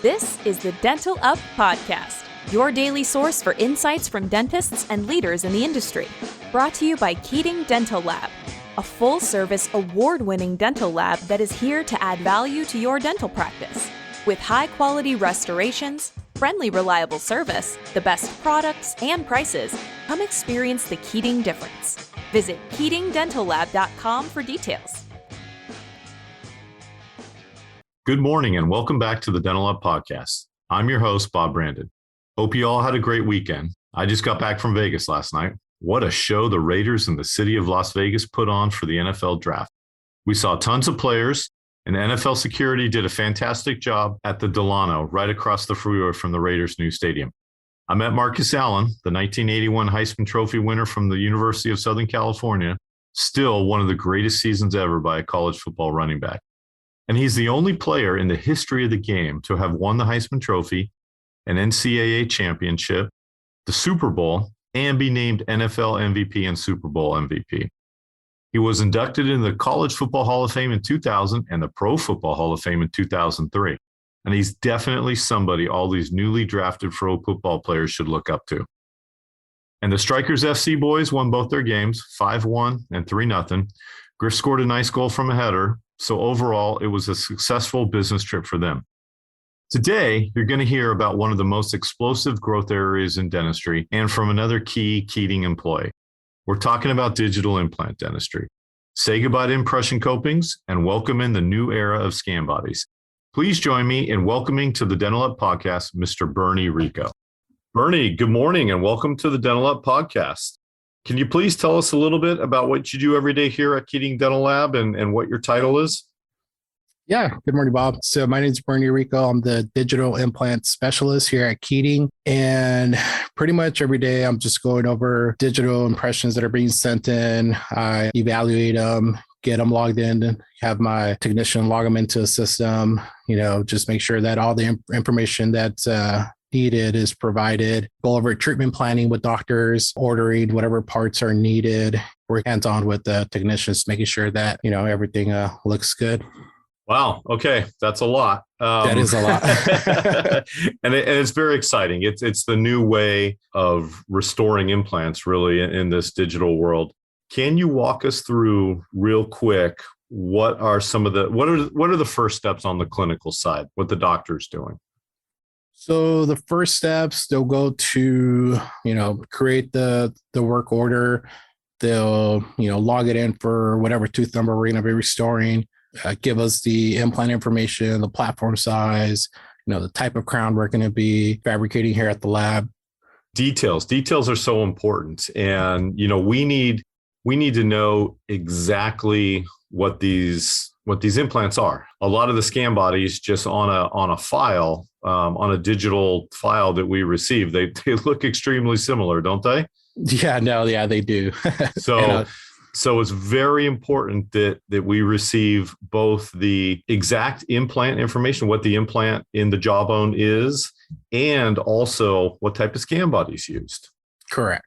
This is the Dental Up Podcast, your daily source for insights from dentists and leaders in the industry. Brought to you by Keating Dental Lab, a full-service, award-winning dental lab that is here to add value to your dental practice. With high-quality restorations, friendly, reliable service, the best products and prices, come experience the Keating difference. Visit KeatingDentalLab.com for details. Good morning and welcome back to the Dental Lab Podcast. I'm your host, Bob Brandon. Hope you all had a great weekend. I just got back from Vegas last night. What a show the Raiders and the city of Las Vegas put on for the NFL draft. We saw tons of players, and NFL security did a fantastic job at the Delano right across the freeway from the Raiders' new stadium. I met Marcus Allen, the 1981 Heisman Trophy winner from the University of Southern California, still one of the greatest seasons ever by a college football running back. And he's the only player in the history of the game to have won the Heisman Trophy, an NCAA championship, the Super Bowl, and be named NFL MVP and Super Bowl MVP. He was inducted into the College Football Hall of Fame in 2000 and the Pro Football Hall of Fame in 2003. And he's definitely somebody all these newly drafted pro football players should look up to. And the Strikers FC boys won both their games, 5-1 and 3-0. Griff scored a nice goal from a header. So overall, it was a successful business trip for them. Today, you're going to hear about one of the most explosive growth areas in dentistry and from another key Keating employee. We're talking about digital implant dentistry. Say goodbye to impression copings and welcome in the new era of scan bodies. Please join me in welcoming to the Dental Up Podcast, Mr. Bernie Rico. Bernie, good morning and welcome to the Dental Up Podcast. Can you please tell us a little bit about what you do every day here at Keating Dental Lab and what your title is? Yeah. Good morning, Bob. So my name is Bernie Rico. I'm the Digital Implant Specialist here at Keating. And pretty much every day I'm just going over digital impressions that are being sent in. I evaluate them, get them logged in, and have my technician log them into a system, just make sure that all the information that's needed is provided, go over treatment planning with doctors, ordering whatever parts are needed, work hands-on with the technicians, making sure that, everything looks good. Wow. Okay. That's a lot. That is a lot. and it's very exciting. It's the new way of restoring implants really in this digital world. Can you walk us through real quick what are the first steps on the clinical side, what the doctor's doing? So the first steps, they'll go to, create the work order. They'll, log it in for whatever tooth number we're going to be restoring, give us the implant information, the platform size, the type of crown we're going to be fabricating here at the lab. Details are so important. And, we need to know exactly what these implants are. A lot of the scan bodies just on a file, on a digital file that we receive, they look extremely similar, don't they? Yeah, they do. So it's very important that we receive both the exact implant information, what the implant in the jawbone is, and also what type of scan body is used. Correct.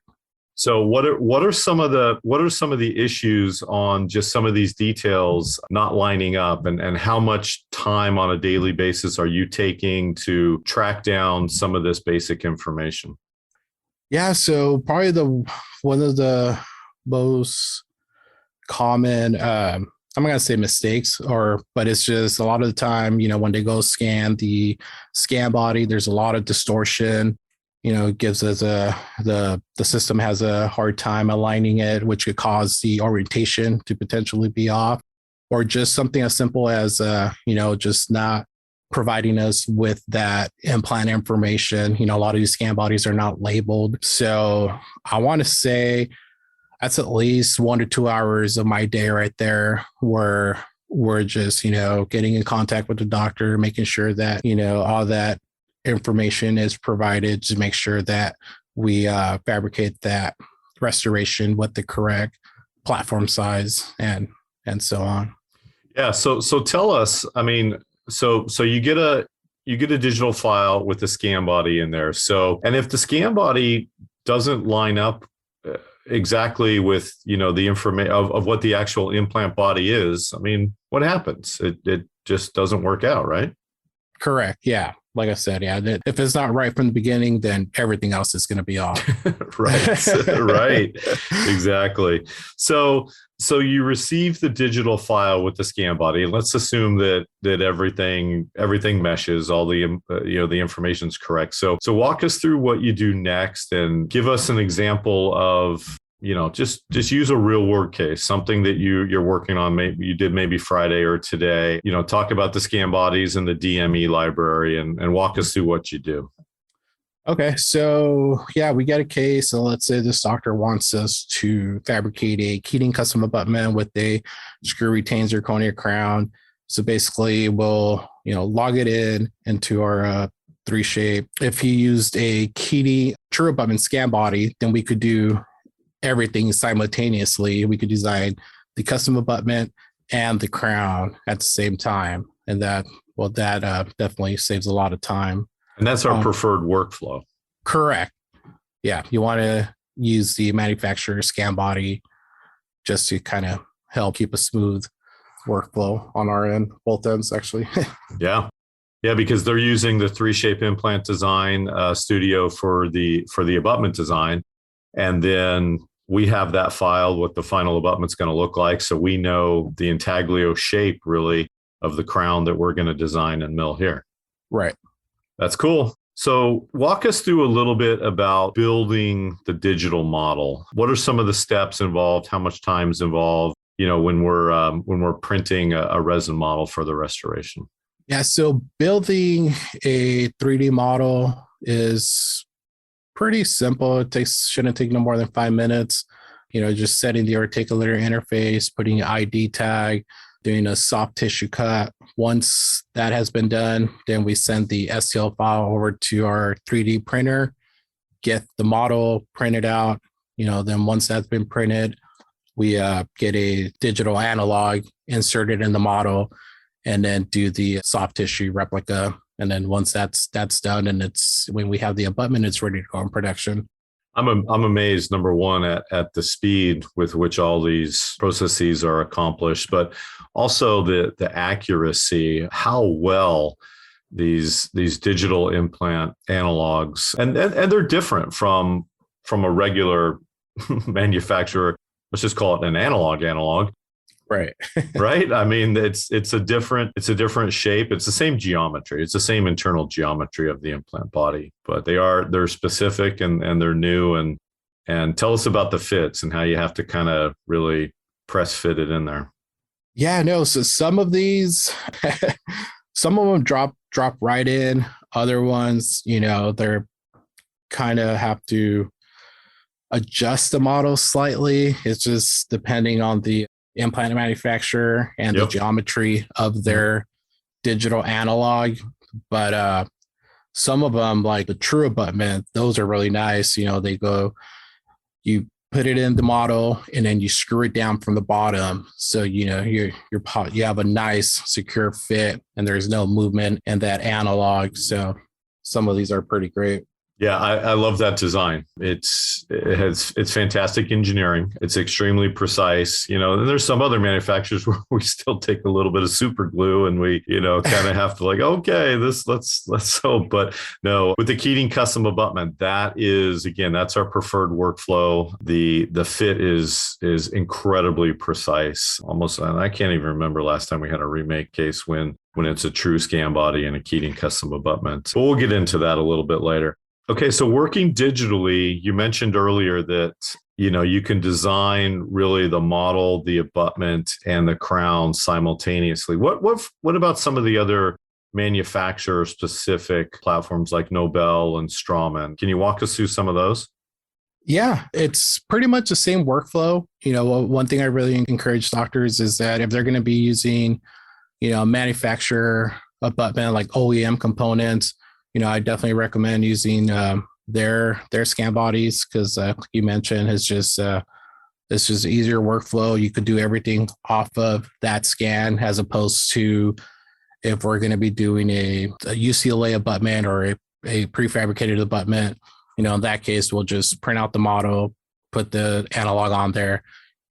So what are some of the issues on just some of these details not lining up, and how much time on a daily basis are you taking to track down some of this basic information? Yeah, so probably one of the most common I'm not gonna say mistakes, but it's just a lot of the time, when they go scan the scan body, there's a lot of distortion. It gives us the system has a hard time aligning it, which could cause the orientation to potentially be off, or just something as simple as, just not providing us with that implant information. A lot of these scan bodies are not labeled. So I want to say that's at least 1 to 2 hours of my day right there where we're just, getting in contact with the doctor, making sure that, all that information is provided to make sure that we fabricate that restoration with the correct platform size and so on. Yeah. So tell us, so you get a digital file with the scan body in there. So, and if the scan body doesn't line up exactly with, the information of what the actual implant body is, what happens? It just doesn't work out, right? Correct. Yeah. like I said, yeah, if it's not right from the beginning, then everything else is going to be off. Right. Right. Exactly. So you receive the digital file with the scan body, and let's assume that everything meshes, all the the information is correct. So walk us through what you do next, and give us an example of just use a real world case, something that you're working on. Maybe you did Friday or today. Talk about the scan bodies and the DME library, and walk us through what you do. Okay, so yeah, we get a case. So let's say this doctor wants us to fabricate a Keating custom abutment with a screw retained zirconia crown. So basically, we'll log it into our 3Shape. If he used a Keating true abutment scan body, then we could do everything simultaneously. We could design the custom abutment and the crown at the same time, and that definitely saves a lot of time. And that's our preferred workflow. Correct. Yeah. You want to use the manufacturer's scan body just to kind of help keep a smooth workflow on our end, both ends, actually. Yeah. Yeah, because they're using the 3Shape implant design studio for the abutment design. And then we have that file, what the final abutment's going to look like. So we know the intaglio shape really of the crown that we're going to design and mill here. Right. That's cool. So walk us through a little bit about building the digital model. What are some of the steps involved? How much time is involved, when we're printing a resin model for the restoration? Yeah. So building a 3D model is pretty simple. Shouldn't take no more than 5 minutes. Just setting the articulator interface, putting an ID tag, doing a soft tissue cut. Once that has been done, then we send the STL file over to our 3D printer, get the model printed out. Then once that's been printed, we get a digital analog inserted in the model, and then do the soft tissue replica. And then once that's done, and when we have the abutment, it's ready to go in production. I'm amazed, number one, at the speed with which all these processes are accomplished, but also the accuracy, how well these digital implant analogs, and they're different from a regular manufacturer. Let's just call it an analog. Right. Right. I mean, it's a different shape. It's the same geometry. It's the same internal geometry of the implant body, but they're specific and they're new. And tell us about the fits and how you have to kind of really press fit it in there. Yeah, no. So some of these, some of them drop right in. Other ones, they're kind of have to adjust the model slightly. It's just depending on the implant manufacturer and the geometry of their digital analog. But some of them, like the true abutment, those are really nice. You put it in the model and then you screw it down from the bottom. So, you have a nice secure fit and there's no movement in that analog. So some of these are pretty great. Yeah, I love that design. It's fantastic engineering. It's extremely precise. And there's some other manufacturers where we still take a little bit of super glue and we, kind of have to okay, let's hope. But no, with the Keating custom abutment, that's our preferred workflow. The fit is incredibly precise. Almost, and I can't even remember last time we had a remake case when it's a true scan body and a Keating custom abutment. But we'll get into that a little bit later. Okay, so working digitally, you mentioned earlier that, you can design really the model, the abutment, and the crown simultaneously. What about some of the other manufacturer-specific platforms like Nobel and Straumann? Can you walk us through some of those? Yeah, it's pretty much the same workflow. One thing I really encourage doctors is that if they're going to be using, manufacturer abutment like OEM components, I definitely recommend using their scan bodies because, like you mentioned, it's just easier workflow. You could do everything off of that scan as opposed to if we're going to be doing a UCLA abutment or a prefabricated abutment. In that case, we'll just print out the model, put the analog on there,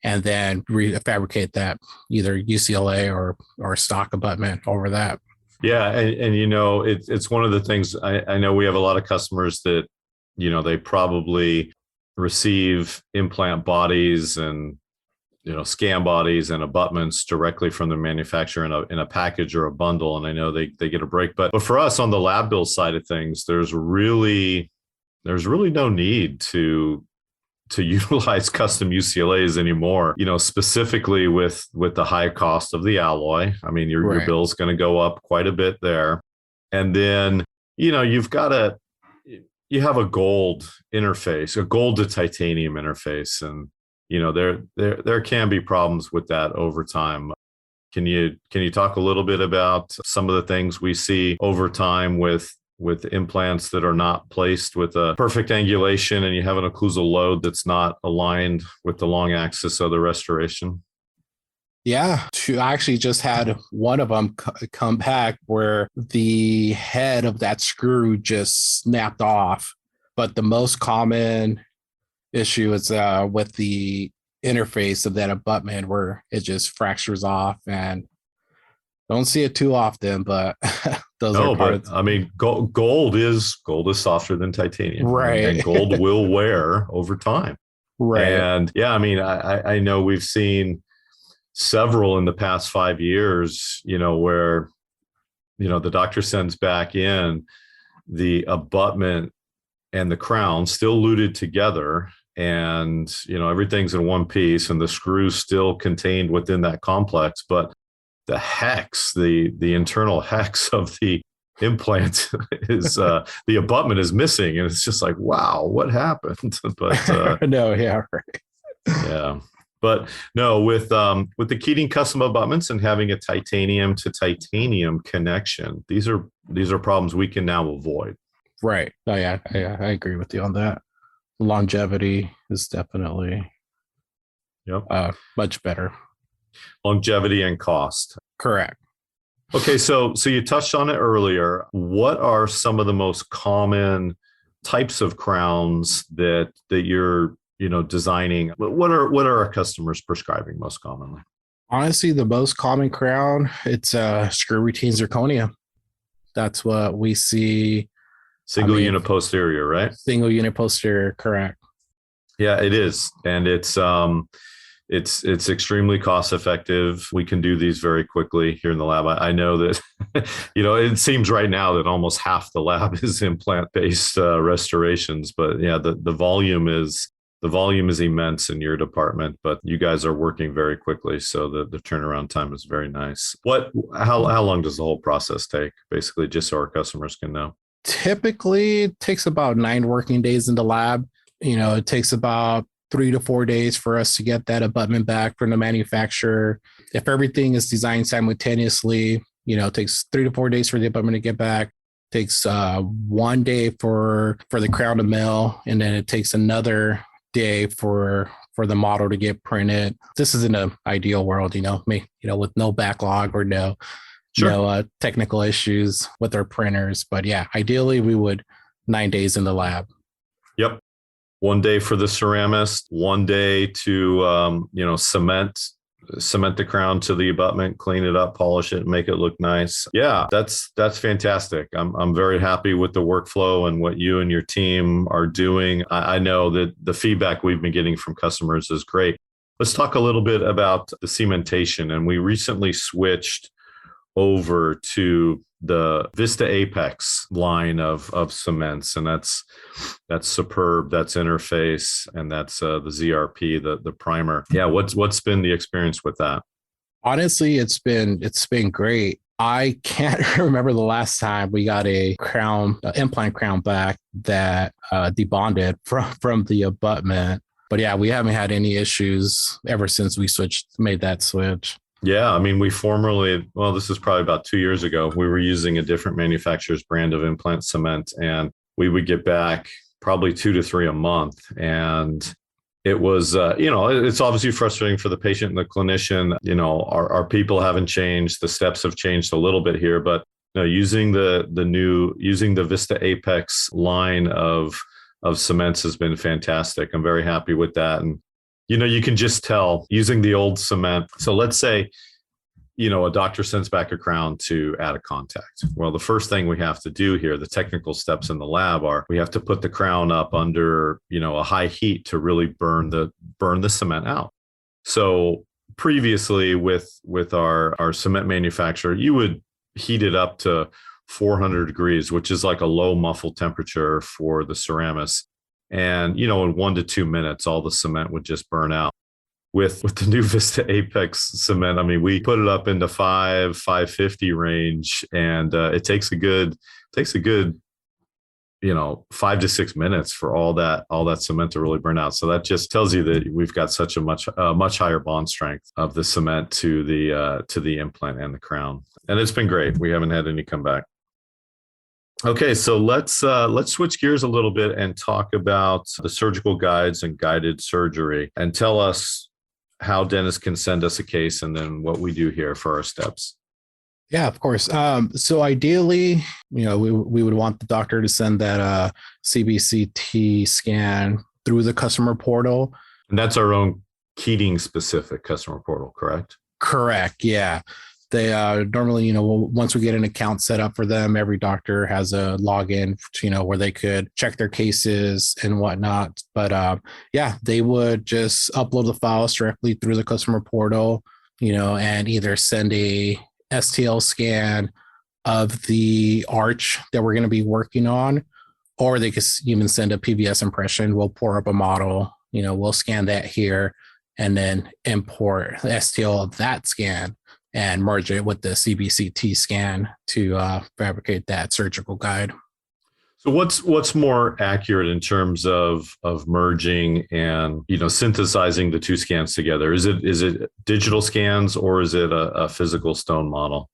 and then refabricate that either UCLA or stock abutment over that. Yeah. And it's one of the things I know we have a lot of customers that, they probably receive implant bodies and, scan bodies and abutments directly from the manufacturer in a package or a bundle. And I know they get a break, but for us on the lab bill side of things, there's really no need to utilize custom UCLAs anymore, specifically with the high cost of the alloy. I mean, your bill is going to go up quite a bit there. And then, you have a gold interface, a gold to titanium interface. And, there can be problems with that over time. Can you talk a little bit about some of the things we see over time with implants that are not placed with a perfect angulation and you have an occlusal load that's not aligned with the long axis of the restoration? Yeah, I actually just had one of them come back where the head of that screw just snapped off. But the most common issue is with the interface of that abutment where it just fractures off, and don't see it too often, but those are part I mean, gold is softer than titanium, right? And gold will wear over time, right? And yeah, I mean, I know we've seen several in the past 5 years, where the doctor sends back in the abutment and the crown still luted together, and everything's in one piece, and the screw's still contained within that complex, but the hex, the internal hex of the implant is the abutment is missing, and it's just like, wow, what happened? But no, yeah, right, yeah. But no, with the Keating custom abutments and having a titanium to titanium connection, these are problems we can now avoid. Right. Oh yeah, I agree with you on that. Longevity is definitely much better. Longevity and cost. Correct. Okay, so you touched on it earlier. What are some of the most common types of crowns that you're designing? What are our customers prescribing most commonly? Honestly, the most common crown, it's screw routine zirconia. That's what we see. Single unit posterior, right? Single unit posterior, correct. Yeah, it is, and it's extremely cost effective. We can do these very quickly here in the lab. I know that it seems right now that almost half the lab is implant based restorations, but yeah, the volume is immense in your department, but you guys are working very quickly, so the turnaround time is very nice. How long does the whole process take, basically, just so our customers can know? Typically, it takes about 9 working days in the lab. It takes about 3 to 4 days for us to get that abutment back from the manufacturer. If everything is designed simultaneously, it takes 3 to 4 days for the abutment to get back. It takes 1 day for the crown to mill, and then it takes another day for the model to get printed. This is in an ideal world, with no backlog or no technical issues with our printers. But yeah, ideally we would 9 days in the lab. Yep. 1 day for the ceramist, 1 day to cement the crown to the abutment, clean it up, polish it, make it look nice. Yeah, that's fantastic. I'm very happy with the workflow and what you and your team are doing. I know that the feedback we've been getting from customers is great. Let's talk a little bit about the cementation. And we recently switched over to the Vista Apex line of cements, and that's superb. That's Interface, and that's the ZRP, the primer. Yeah, what's been the experience with that? Honestly, it's been great. I can't remember the last time we got a implant crown back that debonded from the abutment. But yeah, we haven't had any issues ever since we made that switch. Yeah, I mean, this is probably about 2 years ago. We were using a different manufacturer's brand of implant cement, and we would get back probably 2 to 3 a month. And it was, it's obviously frustrating for the patient and the clinician. Our people haven't changed. The steps have changed a little bit here, but using the Vista Apex line of cements has been fantastic. I'm very happy with that. And you can just tell using the old cement. So let's say, a doctor sends back a crown to add a contact. Well, the first thing we have to do here, the technical steps in the lab are we have to put the crown up under, a high heat to really burn the cement out. So previously with our cement manufacturer, you would heat it up to 400 degrees, which is like a low muffle temperature for the ceramics. And, in 1 to 2 minutes, all the cement would just burn out. With the new Vista Apex cement, I mean, we put it up into 550 range, and it takes a good 5 to 6 minutes for all that cement to really burn out. So that just tells you that we've got such a much higher bond strength of the cement to the implant and the crown, and it's been great. We haven't had any comeback. Okay, so let's switch gears a little bit and talk about the surgical guides and guided surgery, and tell us how dentists can send us a case, and then what we do here for our steps. Yeah, of course. So ideally, we would want the doctor to send that CBCT scan through the customer portal. And that's our own Keating specific customer portal, correct? Correct. Yeah. They normally, once we get an account set up for them, every doctor has a login, where they could check their cases and whatnot. But they would just upload the files directly through the customer portal, and either send a STL scan of the arch that we're going to be working on, or they could even send a PVS impression. We'll pour up a model, we'll scan that here and then import the STL of that scan and merge it with the CBCT scan to fabricate that surgical guide. So what's more accurate in terms of merging and synthesizing the two scans together? Is it digital scans, or is it a physical stone model?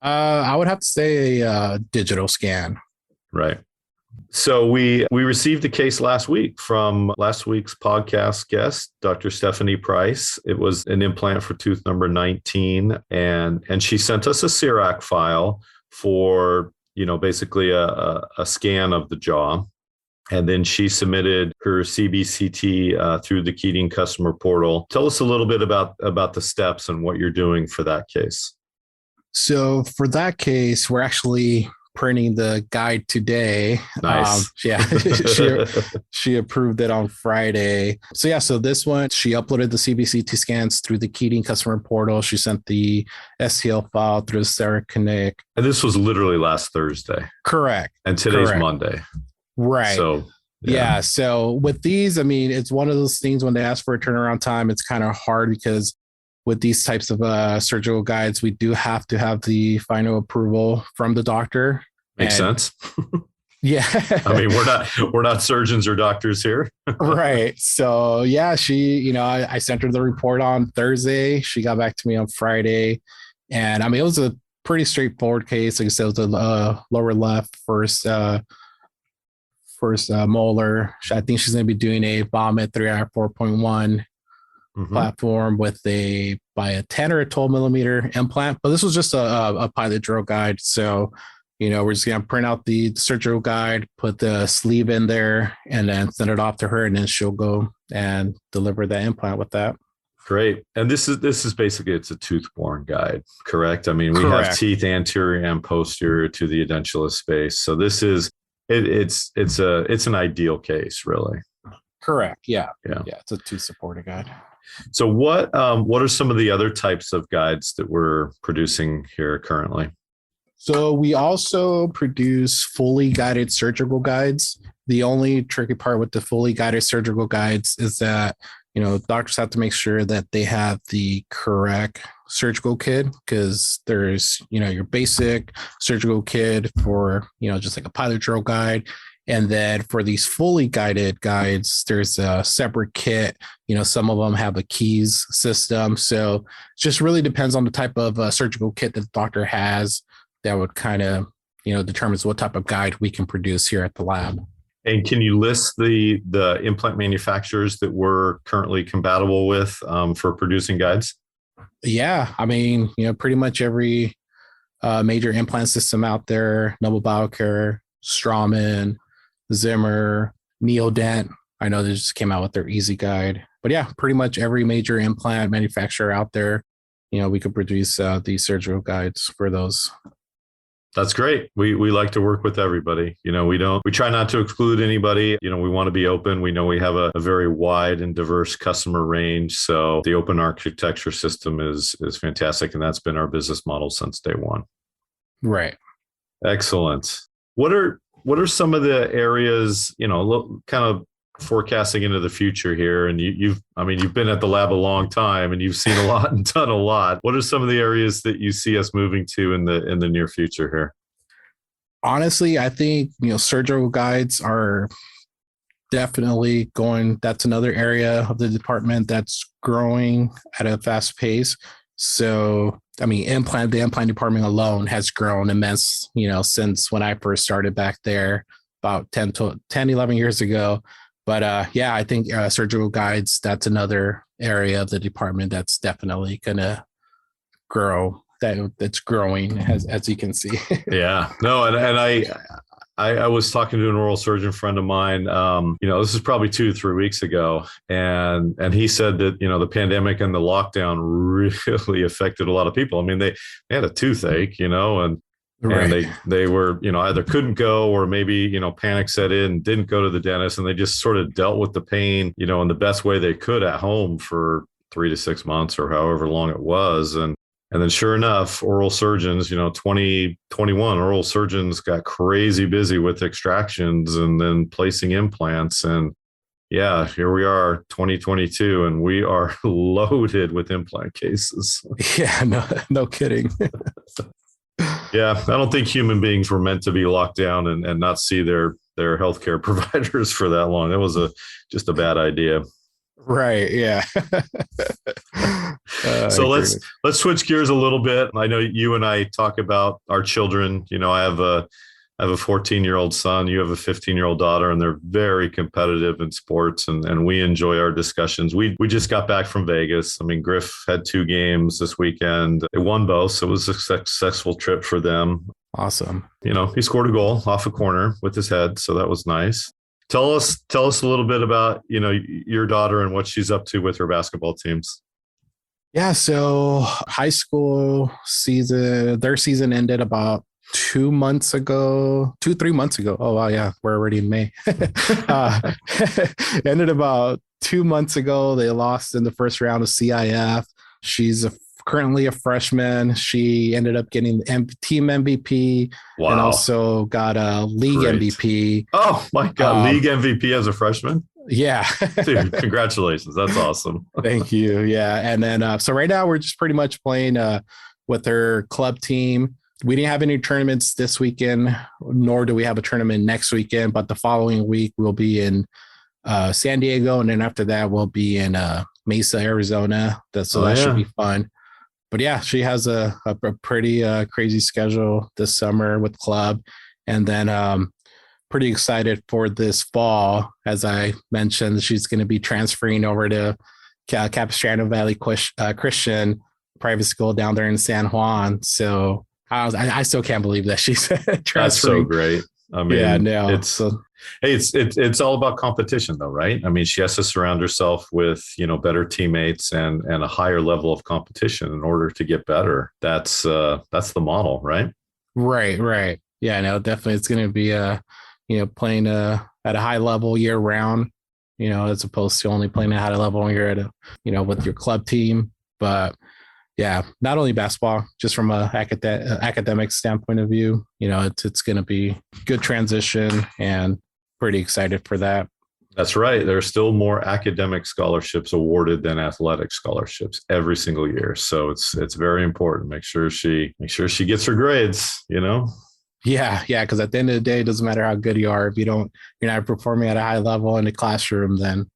I would have to say a digital scan. Right. So we received a case last week from last week's podcast guest, Dr. Stephanie Price. It was an implant for tooth number 19, and she sent us a CIRAC file for basically a scan of the jaw. And then she submitted her CBCT through the Keating customer portal. Tell us a little bit about the steps and what you're doing for that case. So for that case, we're actually printing the guide today. Nice. She approved it on Friday. So this one, she uploaded the CBCT scans through the Keating customer portal. She sent the STL file through the Sarah Connect. And this was literally last Thursday. Correct. And today's Monday. Right. So yeah. So with these, I mean, it's one of those things when they ask for a turnaround time, it's kind of hard because with these types of surgical guides, we do have to have the final approval from the doctor. Makes sense. Yeah. I mean, we're not surgeons or doctors here. Right. So yeah, she, I sent her the report on Thursday. She got back to me on Friday. And I mean, it was a pretty straightforward case. Like I said, it was a lower left first molar. I think she's going to be doing a vomit 3i 4.1 platform with a 10 or a 12 millimeter implant. But this was just a pilot drill guide. So, we're just going to print out the surgical guide, put the sleeve in there, and then send it off to her. And then she'll go and deliver the implant with that. Great. And this is basically, it's a tooth-borne guide, correct? I mean, we have teeth anterior and posterior to the edentulous space. So this is, it's an ideal case, really. Correct. Yeah. It's a tooth supported guide. So what are some of the other types of guides that we're producing here currently? So we also produce fully guided surgical guides. The only tricky part with the fully guided surgical guides is that, doctors have to make sure that they have the correct surgical kit, because there's, your basic surgical kit for, just like a pilot drill guide. And then for these fully guided guides, there's a separate kit. Some of them have a keys system. So it just really depends on the type of surgical kit that the doctor has that would kind of, determines what type of guide we can produce here at the lab. And can you list the implant manufacturers that we're currently compatible with for producing guides? Yeah. I mean, pretty much every major implant system out there, Noble Biocare, Straumann, Zimmer, Neodent. I know they just came out with their Easy Guide. But yeah, pretty much every major implant manufacturer out there we could produce these surgical guides for those. That's great. We like to work with everybody. We try not to exclude anybody. We want to be open. We know we have a very wide and diverse customer range. So the open architecture system is fantastic. And that's been our business model since day one. Right. Excellent. What are some of the areas, kind of forecasting into the future here? And you've been at the lab a long time and you've seen a lot and done a lot. What are some of the areas that you see us moving to in the near future here? Honestly, I think, surgical guides are definitely going. That's another area of the department that's growing at a fast pace. So, the implant department alone has grown immense, since when I first started back there about 11 years ago. But I think surgical guides, that's another area of the department that's definitely going to grow. That's growing, as you can see. Yeah, no, and I was talking to an oral surgeon friend of mine. This is probably 2 to 3 weeks ago, and he said that the pandemic and the lockdown really affected a lot of people. They had a toothache, and right. And they were, either couldn't go or maybe, panic set in and didn't go to the dentist, and they just sort of dealt with the pain, in the best way they could at home for 3 to 6 months or however long it was. And then sure enough, oral surgeons, 2021 oral surgeons got crazy busy with extractions and then placing implants. And yeah, here we are, 2022, and we are loaded with implant cases. Yeah, no kidding. Yeah, I don't think human beings were meant to be locked down and not see their healthcare providers for that long. That was just a bad idea. Right. Yeah. So let's switch gears a little bit. I know you and I talk about our children. I have a 14-year-old son. You have a 15-year-old daughter, and they're very competitive in sports, and we enjoy our discussions. We just got back from Vegas. Griff had 2 games this weekend. They won both, so it was a successful trip for them. Awesome. He scored a goal off a corner with his head, so that was nice. Tell us a little bit about, your daughter and what she's up to with her basketball teams. Yeah, so high school season, their season ended about 3 months ago. Oh, wow. Yeah. We're already in May. Ended about 2 months ago. They lost in the first round of CIF. She's currently a freshman. She ended up getting team MVP. Wow. And also got a league MVP. Oh my God. League MVP as a freshman? Yeah. Dude, congratulations. That's awesome. Thank you. Yeah. And then, so right now we're just pretty much playing with her club team. We didn't have any tournaments this weekend, nor do we have a tournament next weekend, but the following week we'll be in San Diego. And then after that, we'll be in Mesa, Arizona. That should be fun. But yeah, she has a pretty crazy schedule this summer with club. And then pretty excited for this fall. As I mentioned, she's going to be transferring over to Capistrano Valley Christian private school down there in San Juan. So I still can't believe that she's transferring. That's so great. It's all about competition though, right? She has to surround herself with, better teammates and a higher level of competition in order to get better. That's the model, right? Right. Yeah, no, definitely. It's going to be, playing at a high level year round, as opposed to only playing at a high level when you're at with your club team. But yeah, not only basketball, just from a academic standpoint of view, it's going to be good transition and pretty excited for that. That's right. There are still more academic scholarships awarded than athletic scholarships every single year. So it's very important. Make sure she gets her grades, Yeah. Because at the end of the day, it doesn't matter how good you are. If you're not performing at a high level in the classroom, then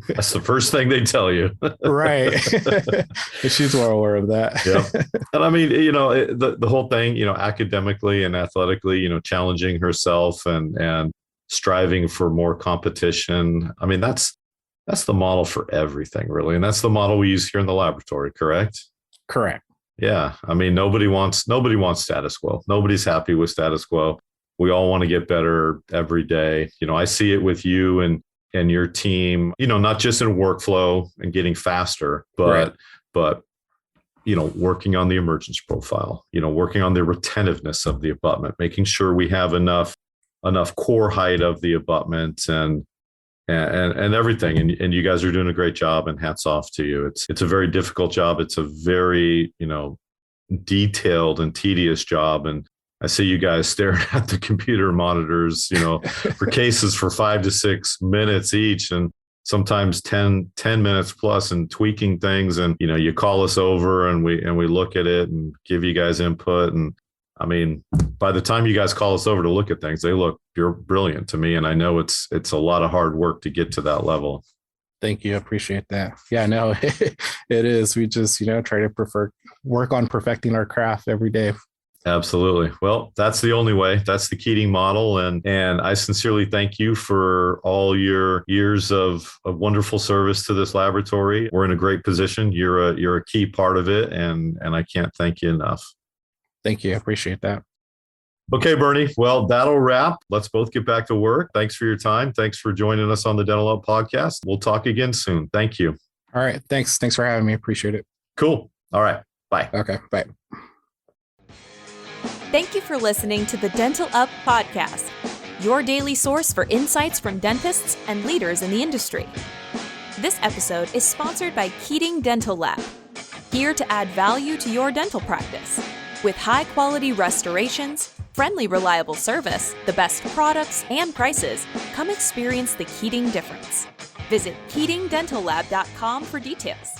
that's the first thing they tell you. Right. She's well aware of that. Yeah. And the whole thing, academically and athletically, challenging herself and striving for more competition. That's the model for everything, really. And that's the model we use here in the laboratory, correct? Correct. Yeah. Nobody wants status quo. Nobody's happy with status quo. We all want to get better every day. I see it with you and your team, not just in workflow and getting faster, but but working on the emergence profile, working on the retentiveness of the abutment, making sure we have enough core height of the abutment and everything. And you guys are doing a great job, and hats off to you. It's a very difficult job. It's a very, detailed and tedious job. And I see you guys staring at the computer monitors, for cases for 5 to 6 minutes each, and sometimes 10 minutes plus, and tweaking things. And, you call us over and we look at it and give you guys input. And I mean, by the time you guys call us over to look at things, they look brilliant to me. And I know it's a lot of hard work to get to that level. Thank you. I appreciate that. Yeah, no, it is. We just, try to work on perfecting our craft every day. Absolutely. Well, that's the only way. That's the Keating model. And I sincerely thank you for all your years of wonderful service to this laboratory. We're in a great position. You're a key part of it. And I can't thank you enough. Thank you. I appreciate that. Okay, Bernie. Well, that'll wrap. Let's both get back to work. Thanks for your time. Thanks for joining us on the Dental Lab podcast. We'll talk again soon. Thank you. All right. Thanks. Thanks for having me. Appreciate it. Cool. All right. Bye. Okay. Bye. Thank you for listening to the Dental Up podcast, your daily source for insights from dentists and leaders in the industry. This episode is sponsored by Keating Dental Lab, here to add value to your dental practice. With high-quality restorations, friendly, reliable service, the best products, and prices, come experience the Keating difference. Visit KeatingDentalLab.com for details.